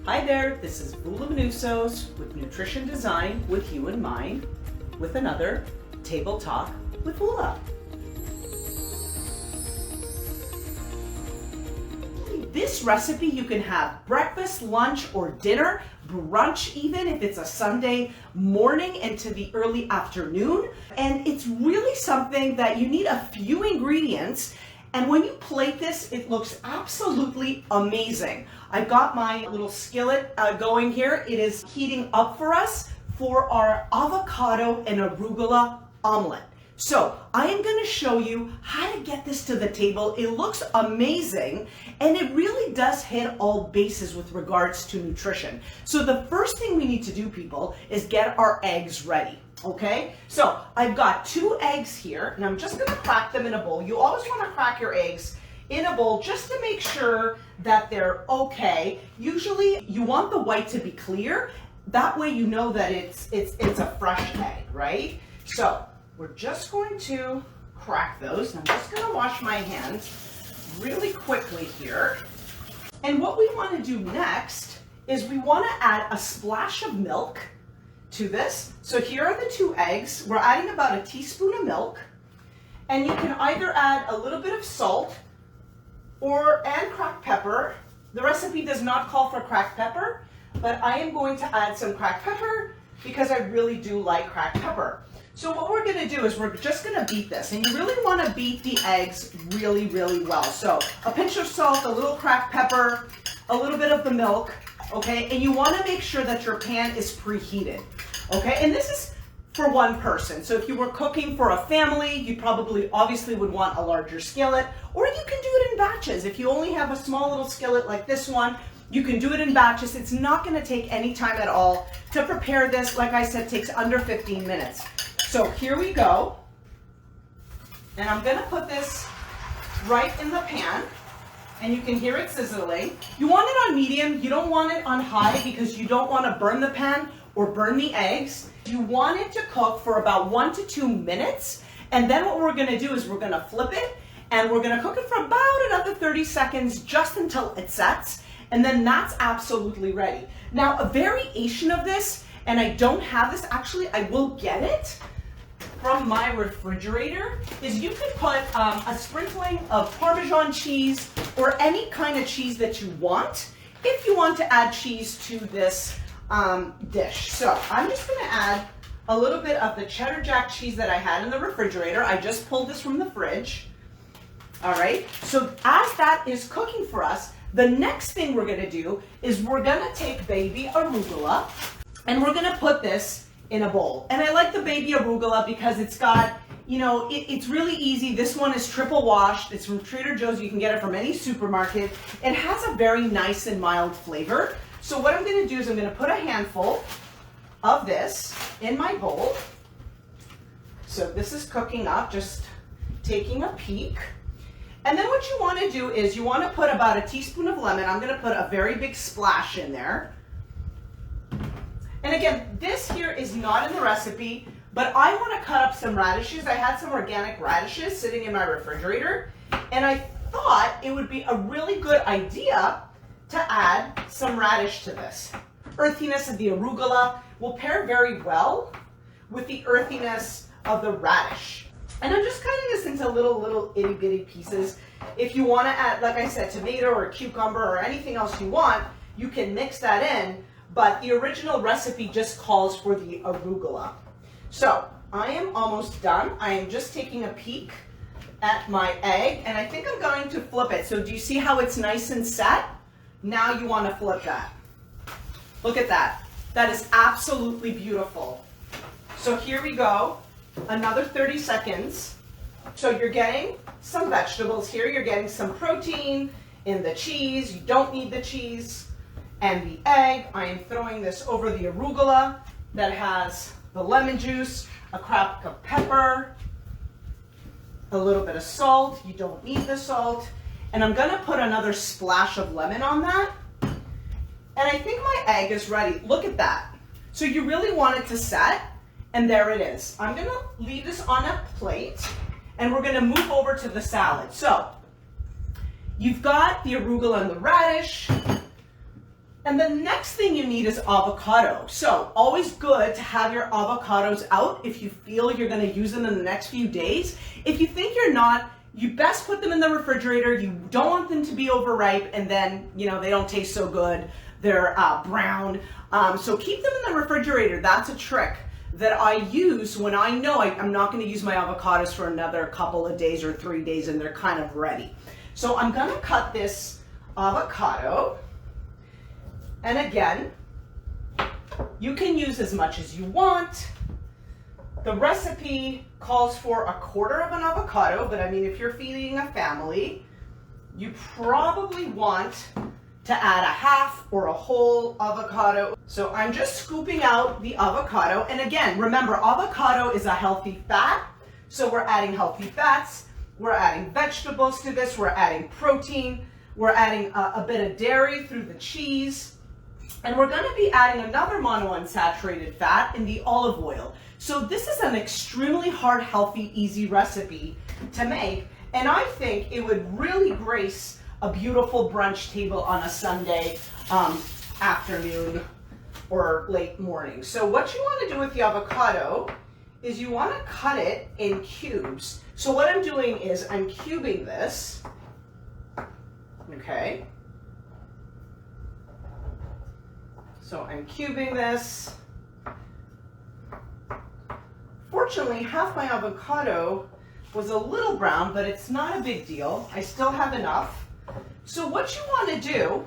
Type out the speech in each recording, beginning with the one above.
Hi there, this is Voluminusos with Nutrition Design with you in mind, with another Table Talk with Vula. This recipe you can have breakfast, lunch, or dinner, brunch even if it's a Sunday morning into the early afternoon. And it's really something that you need a few ingredients. And when you plate this, it looks absolutely amazing. I've got my little skillet going here. It is heating up for us for our avocado and arugula omelet. So I am going to show you how to get this to the table. It looks amazing, and it really does hit all bases with regards to nutrition. So the first thing we need to do, people, is get our eggs ready. Okay, so I've got 2 eggs here, and I'm just going to crack them in a bowl. You always want to crack your eggs in a bowl just to make sure that they're okay. Usually you want the white to be clear. That way you know that it's a fresh egg, right? So we're just going to crack those. I'm just going to wash my hands really quickly here. And what we want to do next is we want to add a splash of milk to this. So here are the 2 eggs. We're adding about a teaspoon of milk, and you can either add a little bit of salt and cracked pepper. The recipe does not call for cracked pepper, but I am going to add some cracked pepper because I really do like cracked pepper. So what we're going to do is we're just going to beat this, and you really want to beat the eggs really, really well. So a pinch of salt, a little cracked pepper, a little bit of the milk, okay? And you want to make sure that your pan is preheated, okay? And this is for one person. So if you were cooking for a family, you probably obviously would want a larger skillet, or you can do it in batches. If you only have a small little skillet like this one, you can do it in batches. It's not going to take any time at all to prepare this. Like I said, takes under 15 minutes. So here we go. And I'm going to put this right in the pan. And you can hear it sizzling. You want it on medium. You don't want it on high because you don't want to burn the pan or burn the eggs. You want it to cook for about 1 to 2 minutes. And then what we're going to do is we're going to flip it, and we're going to cook it for about another 30 seconds just until it sets. And then that's absolutely ready. Now, a variation of this, and I don't have this, actually I will get it from my refrigerator, is you could put a sprinkling of Parmesan cheese or any kind of cheese that you want if you want to add cheese to this dish. So I'm just going to add a little bit of the cheddar jack cheese that I had in the refrigerator. I just pulled this from the fridge. All right, so as that is cooking for us, the next thing we're going to do is we're going to take baby arugula and we're going to put this in a bowl. And I like the baby arugula because it's got, you know, it's really easy. This one is triple washed. It's from Trader Joe's. You can get it from any supermarket. It has a very nice and mild flavor. So what I'm going to do is I'm going to put a handful of this in my bowl. So this is cooking up, just taking a peek. And then what you want to do is you want to put about a teaspoon of lemon. I'm going to put a very big splash in there. And again, this here is not in the recipe, but I want to cut up some radishes. I had some organic radishes sitting in my refrigerator, and I thought it would be a really good idea to add some radish to this. Earthiness of the arugula will pair very well with the earthiness of the radish. And I'm just cutting this into little itty bitty pieces. If you want to add, like I said, tomato or cucumber or anything else you want, you can mix that in. But the original recipe just calls for the arugula. So I am almost done. I am just taking a peek at my egg, and I think I'm going to flip it. So do you see how it's nice and set? Now you want to flip that. Look at that. That is absolutely beautiful. So here we go. Another 30 seconds. So you're getting some vegetables here. You're getting some protein in the cheese. You don't need the cheese. And the egg. I am throwing this over the arugula that has the lemon juice, a crack of pepper, a little bit of salt. You don't need the salt. And I'm going to put another splash of lemon on that. And I think my egg is ready. Look at that. So you really want it to set. And there it is. I'm going to leave this on a plate, and we're going to move over to the salad. So you've got the arugula and the radish. And the next thing you need is avocado. So always good to have your avocados out if you feel you're going to use them in the next few days. If you think you're not, you best put them in the refrigerator. You don't want them to be overripe and then, they don't taste so good. They're brown. So keep them in the refrigerator. That's a trick that I use when I know I'm not going to use my avocados for another couple of days or 3 days and they're kind of ready. So I'm going to cut this avocado. And again, you can use as much as you want. The recipe calls for 1/4 of an avocado, but I mean, if you're feeding a family, you probably want to add a half or a whole avocado. So I'm just scooping out the avocado. And again, remember, avocado is a healthy fat. So we're adding healthy fats. We're adding vegetables to this. We're adding protein. We're adding a bit of dairy through the cheese. And we're going to be adding another monounsaturated fat in the olive oil. So this is an extremely heart healthy, easy recipe to make. And I think it would really grace a beautiful brunch table on a Sunday afternoon or late morning. So what you want to do with the avocado is you want to cut it in cubes. So what I'm doing is I'm cubing this, okay? So I'm cubing this. Fortunately, half my avocado was a little brown, but it's not a big deal. I still have enough. So what you want to do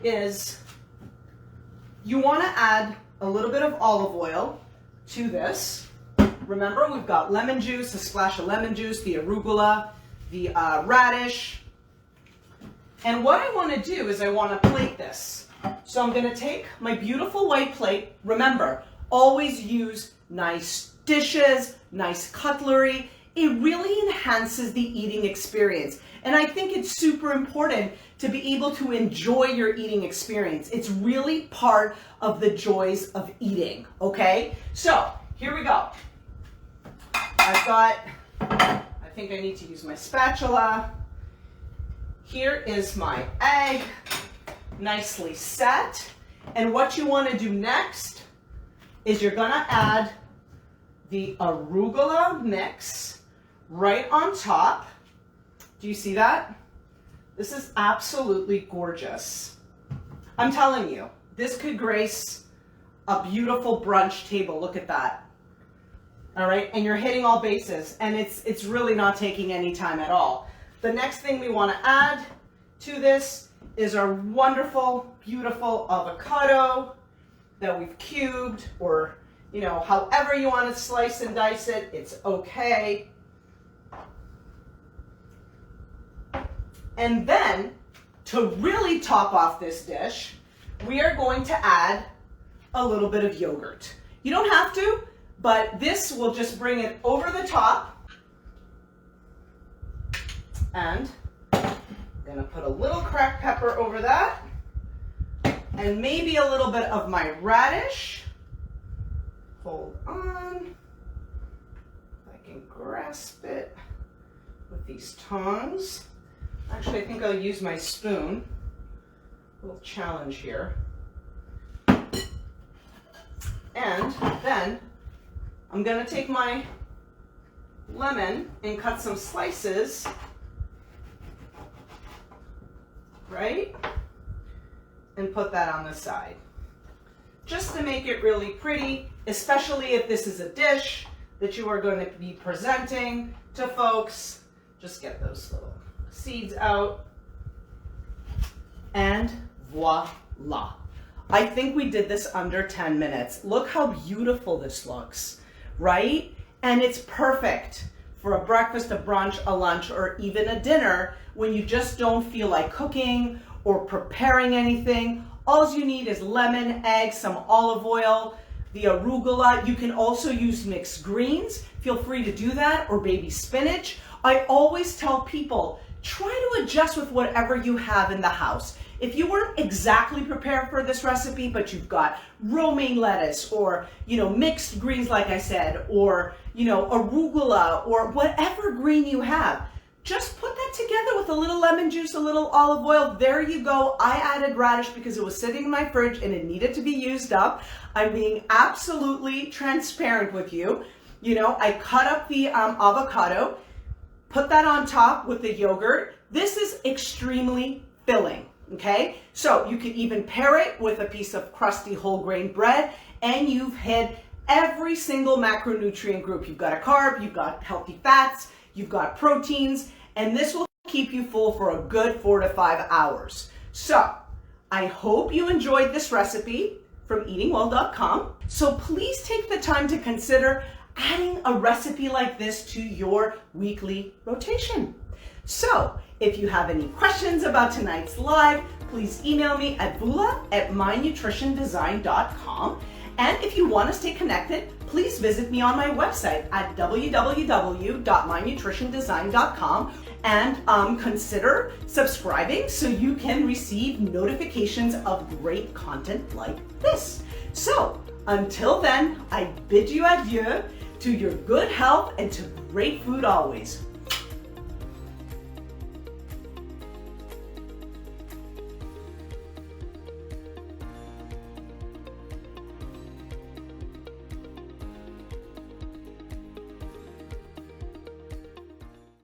is you want to add a little bit of olive oil to this. Remember, we've got lemon juice, a splash of lemon juice, the arugula, the radish. And what I want to do is I want to plate this. So I'm going to take my beautiful white plate. Remember, always use nice dishes, nice cutlery. It really enhances the eating experience. And I think it's super important to be able to enjoy your eating experience. It's really part of the joys of eating, okay? So here we go. I think I need to use my spatula. Here is my egg, nicely set. And what you want to do next is you're going to add the arugula mix right on top. Do you see that? This is absolutely gorgeous. I'm telling you, this could grace a beautiful brunch table. Look at that. All right, and you're hitting all bases, and it's really not taking any time at all. The next thing we want to add to this is our wonderful, beautiful avocado that we've cubed, or however you want to slice and dice it, it's okay. And then, to really top off this dish, we are going to add a little bit of yogurt. You don't have to, but this will just bring it over the top. And I'm gonna put a little cracked pepper over that, and maybe a little bit of my radish. Hold on, if I can grasp it with these tongs. Actually, I think I'll use my spoon. A little challenge here. And then I'm gonna take my lemon and cut some slices, right? And put that on the side. Just to make it really pretty, especially if this is a dish that you are going to be presenting to folks. Just get those little seeds out. And voila. I think we did this under 10 minutes. Look how beautiful this looks, right? And it's perfect for a breakfast, a brunch, a lunch, or even a dinner when you just don't feel like cooking or preparing anything. All you need is lemon, egg, some olive oil, the arugula. You can also use mixed greens. Feel free to do that, or baby spinach. I always tell people, try to adjust with whatever you have in the house. If you weren't exactly prepared for this recipe, but you've got romaine lettuce, or mixed greens like I said, or arugula, or whatever green you have, just put that together with a little lemon juice, a little olive oil. There you go. I added radish because it was sitting in my fridge and it needed to be used up. I'm being absolutely transparent with you. You know, I cut up the avocado, put that on top with the yogurt. This is extremely filling, okay? So you could even pair it with a piece of crusty whole grain bread, and you've hit every single macronutrient group. You've got a carb, you've got healthy fats, you've got proteins, and this will keep you full for a good 4 to 5 hours. So I hope you enjoyed this recipe from eatingwell.com. So please take the time to consider adding a recipe like this to your weekly rotation. So if you have any questions about tonight's live, please email me at bula@mynutritiondesign.com. And if you want to stay connected, please visit me on my website at www.mynutritiondesign.com and consider subscribing so you can receive notifications of great content like this. So until then, I bid you adieu to your good health and to great food always.